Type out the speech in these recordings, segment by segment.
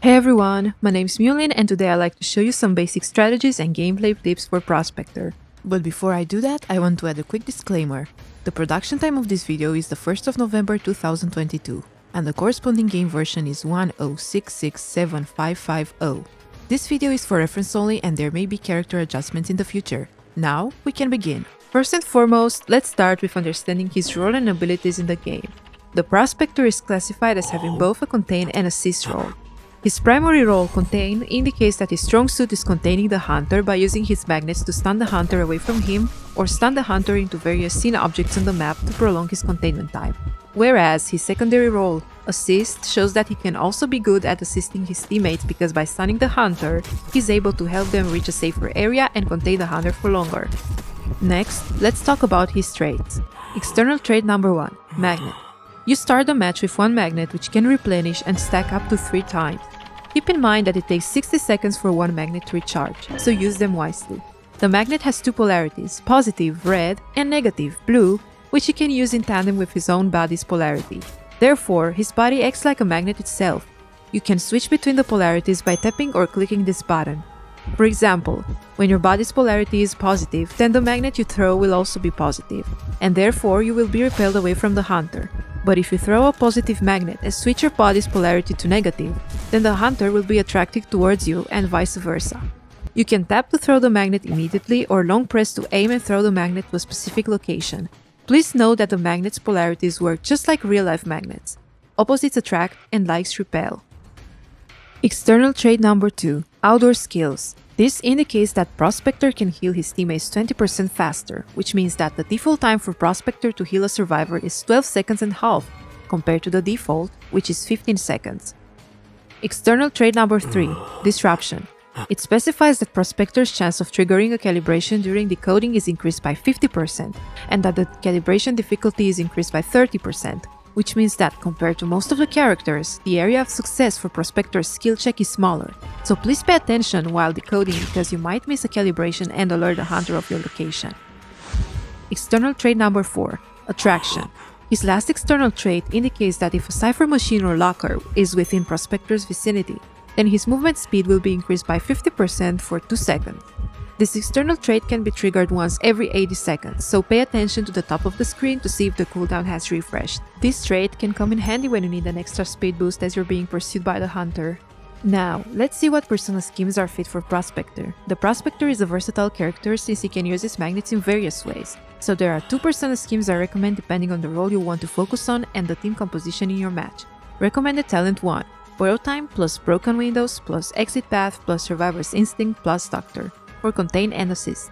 Hey everyone, my name's Mulin and today I'd like to show you some basic strategies and gameplay tips for Prospector. But before I do that, I want to add a quick disclaimer. The production time of this video is the 1st of November 2022, and the corresponding game version is 1066755. This video is for reference only and there may be character adjustments in the future. Now, we can begin. First and foremost, let's start with understanding his role and abilities in the game. The Prospector is classified as having both a contain and assist role. His primary role, Contain, indicates that his strong suit is containing the hunter by using his magnets to stun the hunter away from him or stun the hunter into various seen objects on the map to prolong his containment time. Whereas his secondary role, Assist, shows that he can also be good at assisting his teammates because by stunning the hunter, he's able to help them reach a safer area and contain the hunter for longer. Next, let's talk about his traits. External trait number 1, Magnet. You start the match with one magnet which can replenish and stack up to 3 times. Keep in mind that it takes 60 seconds for one magnet to recharge, so use them wisely. The magnet has 2 polarities, positive, red, and negative, blue, which he can use in tandem with his own body's polarity. Therefore, his body acts like a magnet itself. You can switch between the polarities by tapping or clicking this button. For example, when your body's polarity is positive, then the magnet you throw will also be positive, and therefore you will be repelled away from the hunter. But if you throw a positive magnet and switch your body's polarity to negative, then the hunter will be attracted towards you and vice versa. You can tap to throw the magnet immediately or long press to aim and throw the magnet to a specific location. Please note that the magnet's polarities work just like real-life magnets. Opposites attract and likes repel. External trait number 2, Outdoor Skills. This indicates that Prospector can heal his teammates 20% faster, which means that the default time for Prospector to heal a survivor is 12 seconds and a half, compared to the default, which is 15 seconds. External trait number 3, Disruption. It specifies that Prospector's chance of triggering a calibration during decoding is increased by 50%, and that the calibration difficulty is increased by 30%, which means that, compared to most of the characters, the area of success for Prospector's skill check is smaller, so please pay attention while decoding because you might miss a calibration and alert the hunter of your location. External trait number 4, Attraction. His last external trait indicates that if a cipher machine or locker is within Prospector's vicinity, then his movement speed will be increased by 50% for 2 seconds. This external trait can be triggered once every 80 seconds, so pay attention to the top of the screen to see if the cooldown has refreshed. This trait can come in handy when you need an extra speed boost as you're being pursued by the hunter. Now, let's see what persona schemes are fit for Prospector. The Prospector is a versatile character since he can use his magnets in various ways, so there are 2 persona schemes I recommend depending on the role you want to focus on and the team composition in your match. Recommended Talent 1, Borrow Time plus Broken Windows plus Exit Path plus Survivor's Instinct plus Doctor, for Contain and Assist.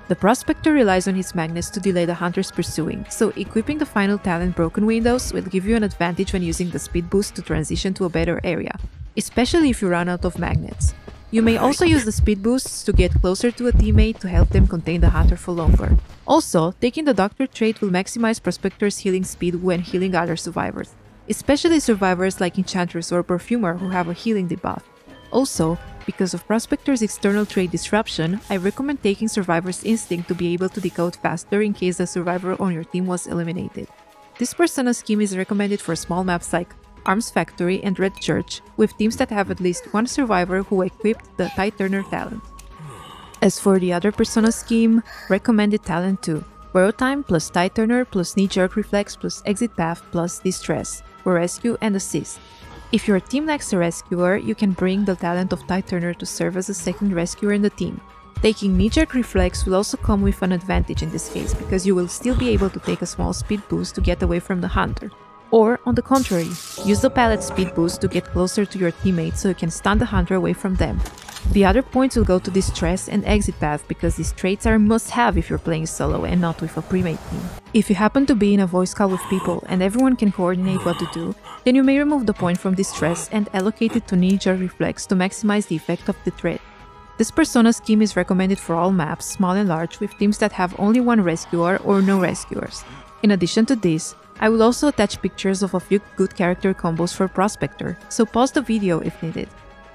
The Prospector relies on his magnets to delay the hunters pursuing, so equipping the final talent Broken Windows will give you an advantage when using the speed boost to transition to a better area, especially if you run out of magnets. You may also use the speed boosts to get closer to a teammate to help them contain the hunter for longer. Also, taking the Doctor trait will maximize Prospector's healing speed when healing other survivors, especially survivors like Enchantress or Perfumer who have a healing debuff. Also, because of Prospector's external trait Disruption, I recommend taking Survivor's Instinct to be able to decode faster in case the survivor on your team was eliminated. This persona scheme is recommended for small maps like Arms Factory and Red Church, with teams that have at least one survivor who equipped the Tide Turner talent. As for the other persona scheme, recommended Talent 2, Borrow Time plus Tide Turner plus Knee Jerk Reflex plus Exit Path plus Distress, for Rescue and Assist. If your team lacks a rescuer, you can bring the talent of Tide Turner to serve as a second rescuer in the team. Taking Knee Jerk Reflex will also come with an advantage in this case, because you will still be able to take a small speed boost to get away from the hunter. Or, on the contrary, use the pallet speed boost to get closer to your teammates so you can stun the hunter away from them. The other points will go to Distress and Exit Path because these traits are a must-have if you're playing solo and not with a pre-made team. If you happen to be in a voice call with people and everyone can coordinate what to do, then you may remove the point from Distress and allocate it to Knee Jerk Reflex to maximize the effect of the trait. This persona scheme is recommended for all maps, small and large, with teams that have only one rescuer or no rescuers. In addition to this, I will also attach pictures of a few good character combos for Prospector, so pause the video if needed.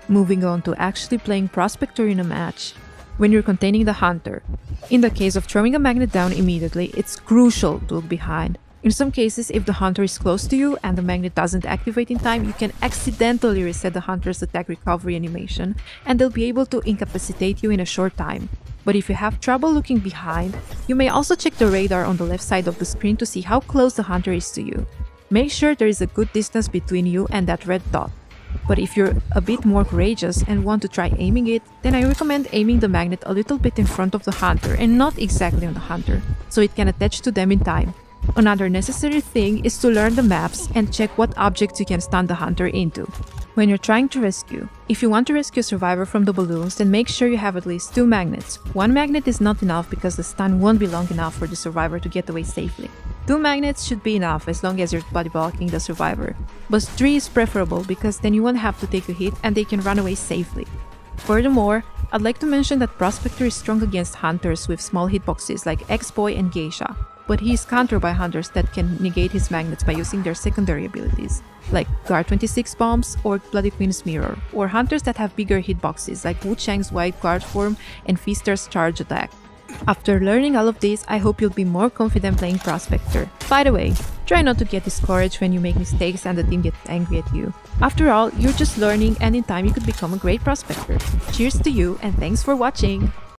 Moving on to actually playing Prospector in a match. When you're containing the hunter. In the case of throwing a magnet down immediately, it's crucial to look behind. In some cases, if the hunter is close to you and the magnet doesn't activate in time, you can accidentally reset the hunter's attack recovery animation and they'll be able to incapacitate you in a short time. But if you have trouble looking behind, you may also check the radar on the left side of the screen to see how close the hunter is to you. Make sure there is a good distance between you and that red dot. But if you're a bit more courageous and want to try aiming it, then I recommend aiming the magnet a little bit in front of the hunter and not exactly on the hunter, so it can attach to them in time. Another necessary thing is to learn the maps and check what objects you can stun the hunter into. When you're trying to rescue, if you want to rescue a survivor from the balloons, then make sure you have at least 2 magnets. 1 magnet is not enough because the stun won't be long enough for the survivor to get away safely. 2 magnets should be enough as long as you're body blocking the survivor. But 3 is preferable because then you won't have to take a hit and they can run away safely. Furthermore, I'd like to mention that Prospector is strong against hunters with small hitboxes like X-Boy and Geisha, but he is countered by hunters that can negate his magnets by using their secondary abilities, like Guard 26 bombs or Bloody Queen's Mirror, or hunters that have bigger hitboxes like Wu Chang's White Guard form and Feaster's Charge attack. After learning all of this, I hope you'll be more confident playing Prospector. By the way, try not to get discouraged when you make mistakes and the team gets angry at you. After all, you're just learning and in time you could become a great Prospector. Cheers to you and thanks for watching!